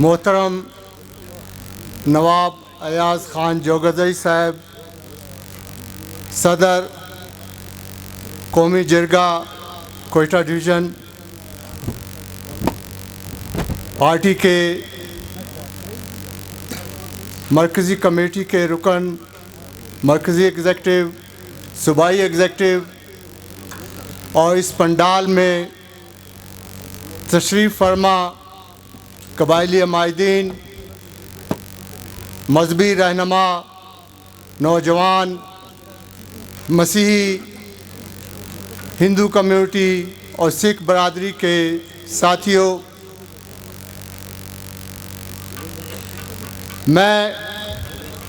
मोहतरम नवाब अयाज खान जोगदई साहब, सदर कौमी जरगा कोयटा डिवीज़न, पार्टी के मरकज़ी कमेटी के रुकन, मरकज़ी एग्ज़ेक्टिव, सूबाई एग्ज़ेक्टिव और इस पंडाल में तशरीफ़ फरमा कबायली अमायदीन, मजहबी रहनुमा, नौजवान, मसीही, हिंदू कम्युनिटी और सिख बरादरी के साथियों, मैं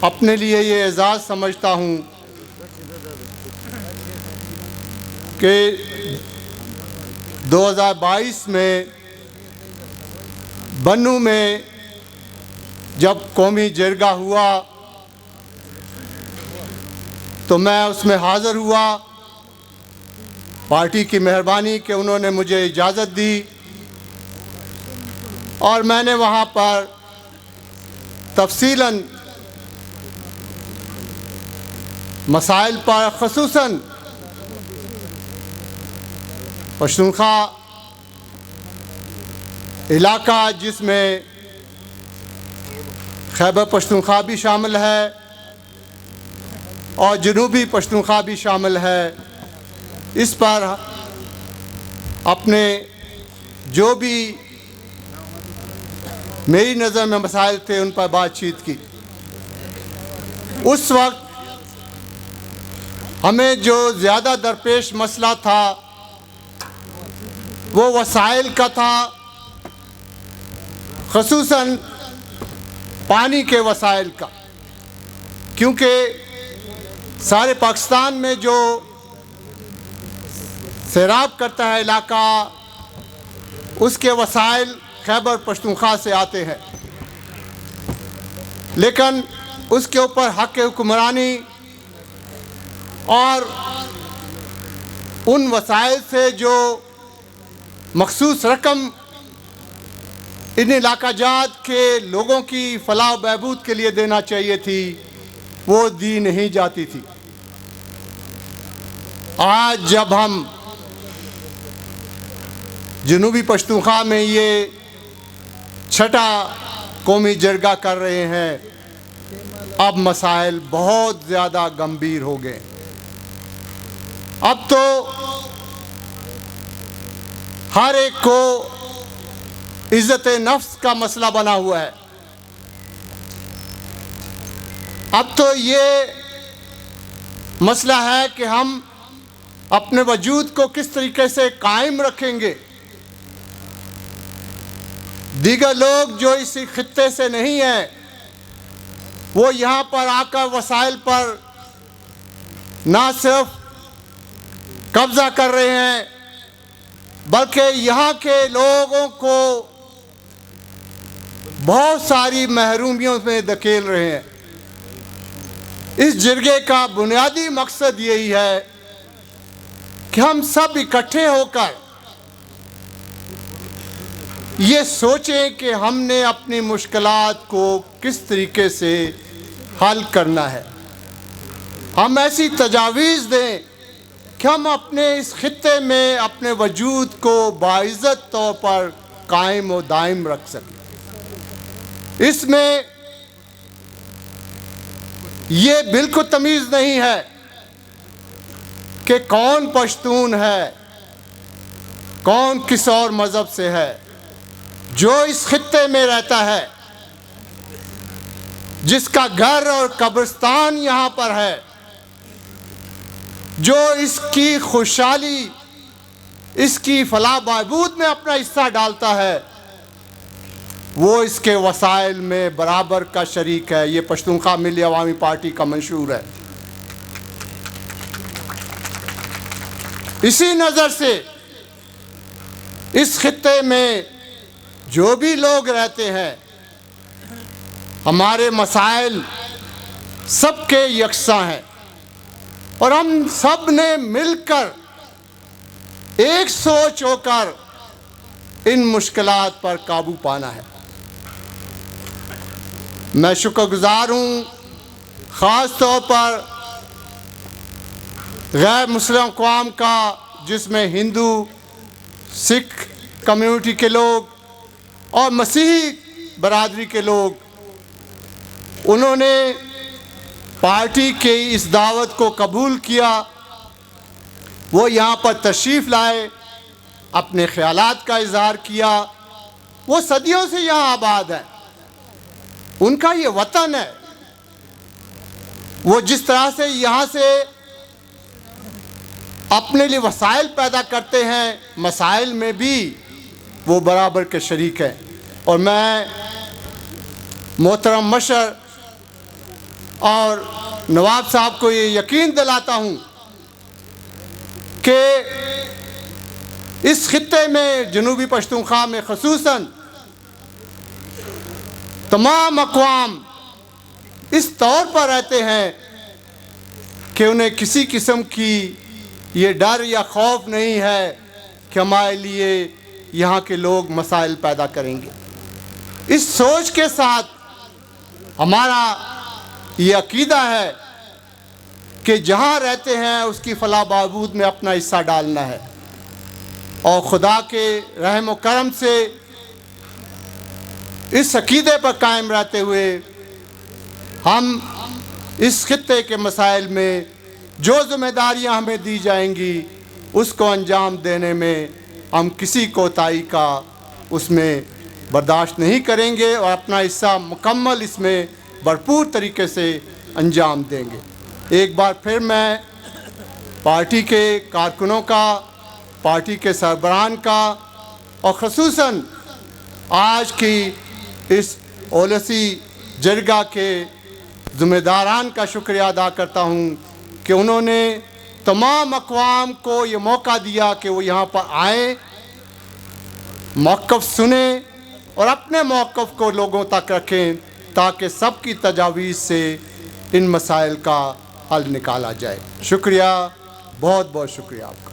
अपने लिए ये एजाज़ समझता हूँ कि 2022 में बन्नू में जब कौमी जरगा हुआ तो मैं उसमें हाज़िर हुआ। पार्टी की मेहरबानी कि उन्होंने मुझे इजाज़त दी और मैंने वहाँ पर तफसीलन मसाइल पर, ख़ुसूसन पश्तूनख्वा इलाका जिसमें खैबर पश्तूनख्वा भी शामिल है और जनूबी पश्तूनख्वा भी शामिल है, इस पर अपने जो भी मेरी नज़र में मसाइल थे उन पर बातचीत की। उस वक्त हमें जो ज़्यादा दरपेश मसला था वो वसाइल का था, ख़ुसूसन पानी के वसाइल का, क्योंकि सारे पाकिस्तान में जो सैराब करता है इलाका उसके वसाइल खैबर पख्तूनख्वा से आते हैं, लेकिन उसके ऊपर हक़ हुक्मरानी और उन वसाइल से जो मखसूस रकम इन इलाकाजात के लोगों की फलाह बहबूद के लिए देना चाहिए थी वो दी नहीं जाती थी। आज जब हम जनूबी पश्तूनख्वा में ये छठा कौमी जरगा कर रहे हैं, अब मसाइल बहुत ज़्यादा गंभीर हो गए। अब तो हर एक को इज़्ज़त नफ्स का मसला बना हुआ है। अब तो ये मसला है कि हम अपने वजूद को किस तरीके से कायम रखेंगे। दीगर लोग जो इस खित्ते से नहीं हैं वो यहाँ पर आकर वसाइल पर ना सिर्फ कब्ज़ा कर रहे हैं बल्कि यहाँ के लोगों को बहुत सारी महरूमियों में धकेल रहे हैं। इस जरगे का बुनियादी मकसद यही है कि हम सब इकट्ठे होकर ये सोचें कि हमने अपनी मुश्किलात को किस तरीके से हल करना है। हम ऐसी तजावीज़ दें कि हम अपने इस खित्ते में अपने वजूद को बाइज़्ज़त तौर पर कायम और दायम रख सकें। इसमें ये बिल्कुल तमीज़ नहीं है कि कौन पश्तून है, कौन किस और मज़हब से है। जो इस खित्ते में रहता है, जिसका घर और कब्रिस्तान यहाँ पर है, जो इसकी खुशहाली, इसकी फलाह बहबूद में अपना हिस्सा डालता है, वो इसके वसाइल में बराबर का शरीक है। ये पश्तूनख्वा मिली अवामी पार्टी का मंशूर है। इसी नज़र से इस खित्ते में जो भी लोग रहते हैं, हमारे मसाइल सबके यकसा हैं और हम सब ने मिलकर एक सोच होकर इन मुश्किलात पर काबू पाना है। मैं शुक्रगुजार हूँ ख़ास तौर पर गैर मुस्लिम अक़वाम का, जिसमें हिंदू, सिख कम्युनिटी के लोग और मसीही बरादरी के लोग, उन्होंने पार्टी के इस दावत को कबूल किया। वो यहाँ पर तशरीफ़ लाए, अपने ख़यालात का इज़हार किया। वो सदियों से यहाँ आबाद है, उनका ये वतन है। वो जिस तरह से यहाँ से अपने लिए वसाइल पैदा करते हैं, मसाइल में भी वो बराबर के शरीक हैं। और मैं मोहतरम मशर और नवाब साहब को ये यकीन दिलाता हूँ कि इस खित्ते में, जनूबी पश्तूनख्वा में ख़ुसूसन, तमाम अक़वाम इस तौर पर रहते हैं कि उन्हें किसी किस्म की ये डर या खौफ नहीं है कि हमारे लिए यहाँ के लोग मसाइल पैदा करेंगे। इस सोच के साथ हमारा ये अकीदा है कि जहाँ रहते हैं उसकी फलाह बहबूद में अपना हिस्सा डालना है और खुदा के रहम व करम से इस अकीदे पर कायम रहते हुए हम इस खित्ते के मसाइल में जो ज़िम्मेदारियाँ हमें दी जाएंगी उसको अंजाम देने में हम किसी कोताही का उसमें बर्दाश्त नहीं करेंगे और अपना हिस्सा मुकम्मल इसमें भरपूर तरीके से अंजाम देंगे। एक बार फिर मैं पार्टी के कारकुनों का, पार्टी के सरबराहान का और ख़ुसूसन आज की इस ओलसी जरगा के ज़िम्मेदारान का शुक्रिया अदा करता हूँ कि उन्होंने तमाम अक़वाम को ये मौका दिया कि वो यहाँ पर आएँ, मौक़िफ़ सुने और अपने मौक़िफ़ को लोगों तक रखें ताकि सबकी तजावीज़ से इन मसाइल का हल निकाला जाए। शुक्रिया, बहुत बहुत शुक्रिया आपका।